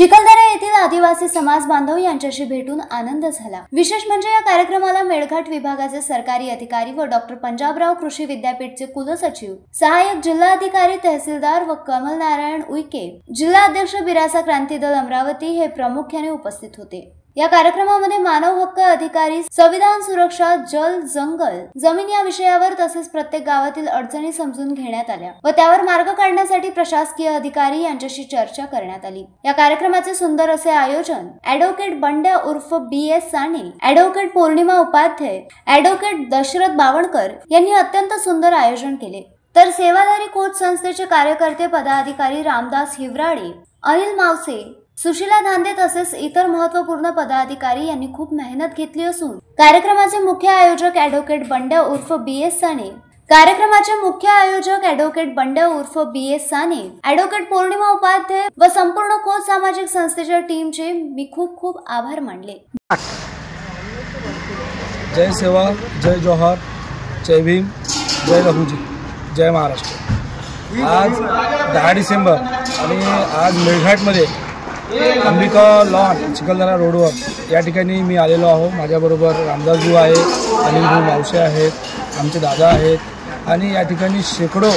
चिखलदरा येथील आदिवासी समाज बांधव यांच्याशी भेटून आनंद झाला। विशेष म्हणजे या कार्यक्रमाला मेळघाट विभागाचे सरकारी अधिकारी व डॉक्टर पंजाबराव कृषी विद्यापीठचे कुलसचिव, सहाय्यक जिल्हाधिकारी, तहसीलदार व कमल नारायण उईके, जिल्हा अध्यक्ष बिरासा क्रांती दल अमरावती हे प्रामुख्याने उपस्थित होते। या कार्यक्रमामध्ये मानव हक्क अधिकारी, संविधान सुरक्षा, जल, जंगल, जमीन या विषयावर तसेच प्रत्येक गावातील अडचणी समजून घेण्यात आल्या व त्यावर मार्ग काढण्यासाठी प्रशासकीय अधिकारी यांच्याशी चर्चा करण्यात आली। या कार्यक्रमाचे सुंदर असे आयोजन ॲडव्होकेट बंड्या उर्फ BS साने, ॲडव्होकेट पौर्णिमा उपाध्याय, ॲडव्होकेट दशरथ बावणकर यांनी अत्यंत सुंदर आयोजन केले। तर सेवाधारी कोच संस्थेचे कार्यकर्ते, पदाधिकारी रामदास हिवराडे, अनिल मावसे, सुशीला धांदे तसेच इतर महत्त्वपूर्ण पदाधिकारी यांनी खूप मेहनत घेतली असून कार्यक्रमाचे मुख्य आयोजक ॲडव्होकेट बंड्या उर्फ BS साने, ॲडव्होकेट पौर्णिमा उपाध्याय व संपूर्ण कोच सामाजिक संस्थेच्या टीमचे मी खूप खूप आभार मानले। जय सेवा, जय जोहार, जय भीम, जय लहुजी, जय महाराष्ट्र। आज 10 डिसेंबर आणि आज मेळघाटमध्ये अंबिका लॉन चिखलदरा रोडवर या ठिकाणी मी आलेलो आहो। माझ्याबरोबर रामदासजी आहे, अनिलभाऊ मावशे आहेत, आमचे दादा आहेत आणि या ठिकाणी शेकडो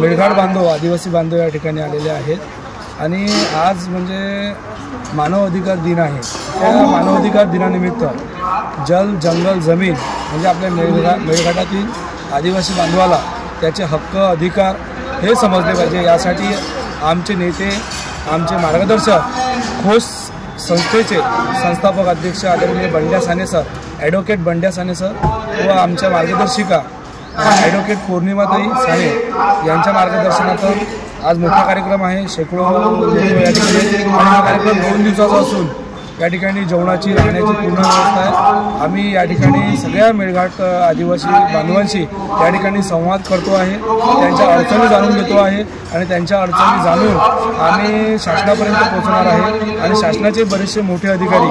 मेळघाट बांधव, आदिवासी बांधव या ठिकाणी आलेले आहेत। आणि आज म्हणजे मानव अधिकार दिन आहे। त्या मानव अधिकार दिनानिमित्त जल, जंगल, जमीन म्हणजे आपल्या मेळघाटातील आदिवासी बांधवाला त्याचे हक्क, अधिकार हे समजले पाहिजे। यासाठी आमचे नेते, आमचे मार्गदर्शक, खोस संस्थेचे संस्थापक अध्यक्ष आदरणीय बंड्या साने सर, ॲडव्होकेट बंड्या साने सर व आमच्या मार्गदर्शिका ॲडव्होकेट पौर्णिमाताई साने यांच्या मार्गदर्शनातून आज मोठा कार्यक्रम आहे। शेकडो या ठिकाणी आणि हा कार्यक्रम 2 दिवसाचा असून या ठिकाणी जेवणाची, राहण्याची पूर्ण व्यवस्था आहे। आम्ही या ठिकाणी सगळ्या मेळघाट आदिवासी बांधवांशी या ठिकाणी संवाद करतो आहे, त्यांच्या अडचणी जाणून घेतो आहे आणि त्यांच्या अडचणी जाणून आम्ही शासनापर्यंत पोहोचणार आहे। आणि शासनाचे बरेचसे मोठे अधिकारी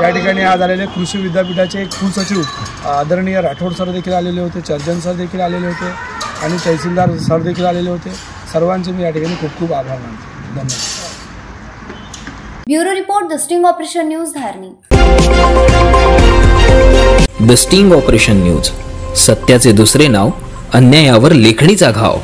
या ठिकाणी आज आलेले, कृषी विद्यापीठाचे कुलसचिव आदरणीय राठोड सर देखील आलेले होते, चर्जन सर देखील आलेले होते आणि तहसीलदार सर देखील आलेले होते। सर्वांचे मी या ठिकाणी खूप खूप आभार मानतो। धन्यवाद। Bureau report, the sting operation news, Dharni. The sting operation news, सत्याचे दुसरे नाव, अन्यायावर लेखणीचा घाव।